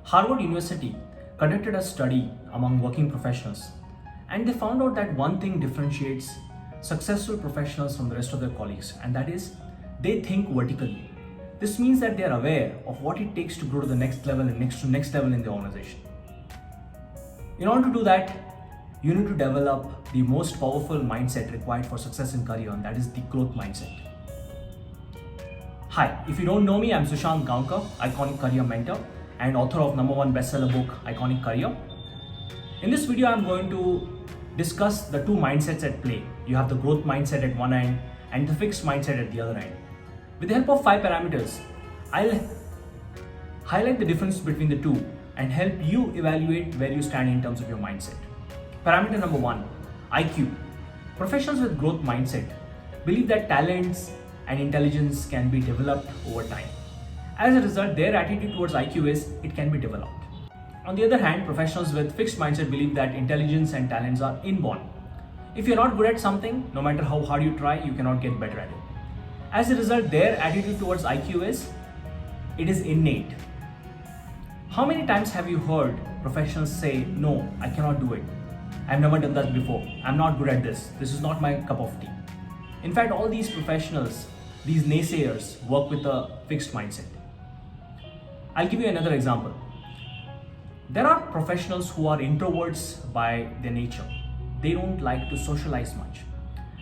Harvard University conducted a study among working professionals, and they found out that one thing differentiates successful professionals from the rest of their colleagues, and that is they think vertically. This means that they are aware of what it takes to grow to the next level and next level in the organization. In order to do that, you need to develop the most powerful mindset required for success in career, and that is the growth mindset. Hi, if you don't know me, I'm Sushant Gaonkar, Iconic Career Mentor and author of #1 bestseller book, Iconic Career. In this video, I'm going to discuss the two mindsets at play. You have the growth mindset at one end and the fixed mindset at the other end. With the help of 5 parameters, I'll highlight the difference between the two and help you evaluate where you stand in terms of your mindset. Parameter number 1, IQ. Professionals with growth mindset believe that talents and intelligence can be developed over time. As a result, their attitude towards IQ is it can be developed. On the other hand, professionals with fixed mindset believe that intelligence and talents are inborn. If you're not good at something, no matter how hard you try, you cannot get better at it. As a result, their attitude towards IQ is it is innate. How many times have you heard professionals say, "No, I cannot do it. I've never done that before. I'm not good at this. This is not my cup of tea." In fact, all these professionals, these naysayers, work with a fixed mindset. I'll give you another example. There are professionals who are introverts by their nature. They don't like to socialize much.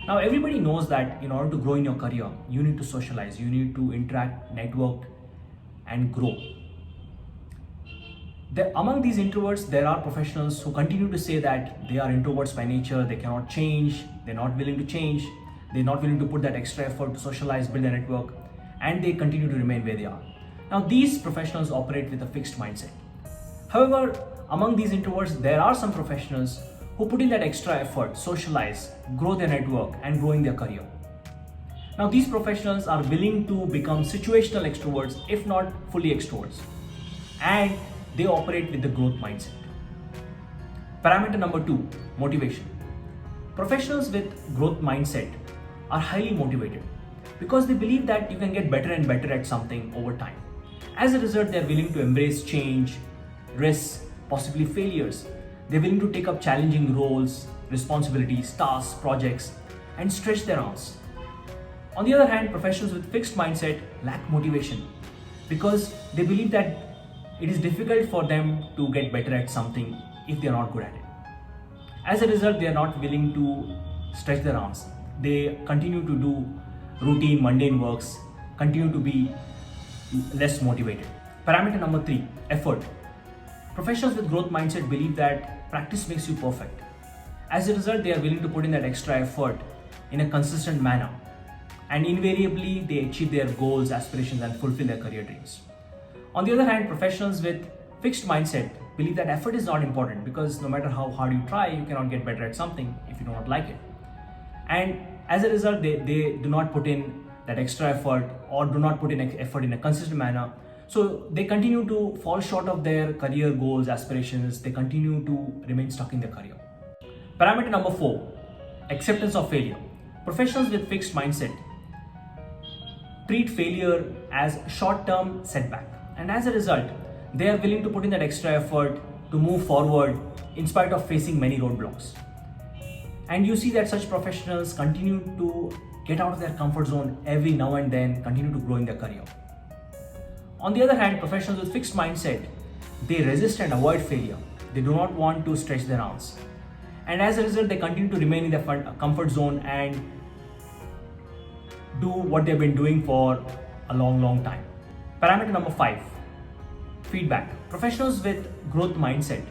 Now, everybody knows that in order to grow in your career, you need to socialize, you need to interact, network, and grow. Among these introverts, there are professionals who continue to say that they are introverts by nature, they cannot change, they're not willing to change, they're not willing to put that extra effort to socialize, build a network, and they continue to remain where they are. Now, these professionals operate with a fixed mindset. However, among these introverts, there are some professionals who put in that extra effort, socialize, grow their network, and grow in their career. Now, these professionals are willing to become situational extroverts, if not fully extroverts, and they operate with the growth mindset. Parameter number 2, motivation. Professionals with growth mindset are highly motivated because they believe that you can get better and better at something over time. As a result, they're willing to embrace change, risks, possibly failures. They're willing to take up challenging roles, responsibilities, tasks, projects, and stretch their arms. On the other hand, professionals with fixed mindset lack motivation because they believe that it is difficult for them to get better at something if they are not good at it. As a result, they are not willing to stretch their arms. They continue to do routine, mundane works, continue to be less motivated. Parameter number 3, effort. Professionals with growth mindset believe that practice makes you perfect. As a result, they are willing to put in that extra effort in a consistent manner, and invariably they achieve their goals, aspirations, and fulfill their career dreams. On the other hand, professionals with fixed mindset believe that effort is not important because no matter how hard you try, you cannot get better at something if you do not like it. And as a result, they do not put in that extra effort or do not put in effort in a consistent manner. So they continue to fall short of their career goals, aspirations. They continue to remain stuck in their career. Parameter number 4, acceptance of failure. Professionals with fixed mindset treat failure as short-term setback. And as a result, they are willing to put in that extra effort to move forward in spite of facing many roadblocks. And you see that such professionals continue to get out of their comfort zone every now and then, continue to grow in their career. On the other hand, professionals with fixed mindset, they resist and avoid failure. They do not want to stretch their arms. And as a result, they continue to remain in their comfort zone and do what they've been doing for a long time. Parameter number 5, feedback. Professionals with growth mindset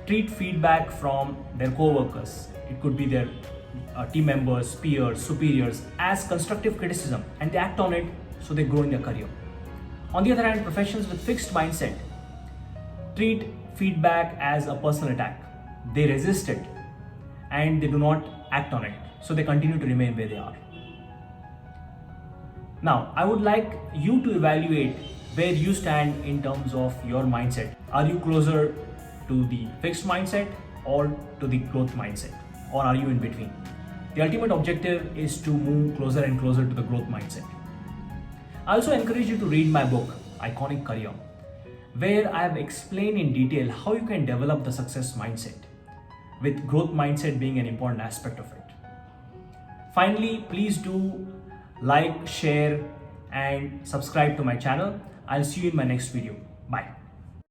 treat feedback from their co-workers, it could be their team members, peers, superiors, as constructive criticism, and they act on it so they grow in their career. On the other hand, professionals with fixed mindset treat feedback as a personal attack. They resist it and they do not act on it, so they continue to remain where they are. Now, I would like you to evaluate where you stand in terms of your mindset. Are you closer to the fixed mindset or to the growth mindset, or are you in between? The ultimate objective is to move closer and closer to the growth mindset. I also encourage you to read my book, Iconic Career. where I have explained in detail how you can develop the success mindset, with growth mindset being an important aspect of it. Finally, please do like, share, and subscribe to my channel. I'll see you in my next video. Bye.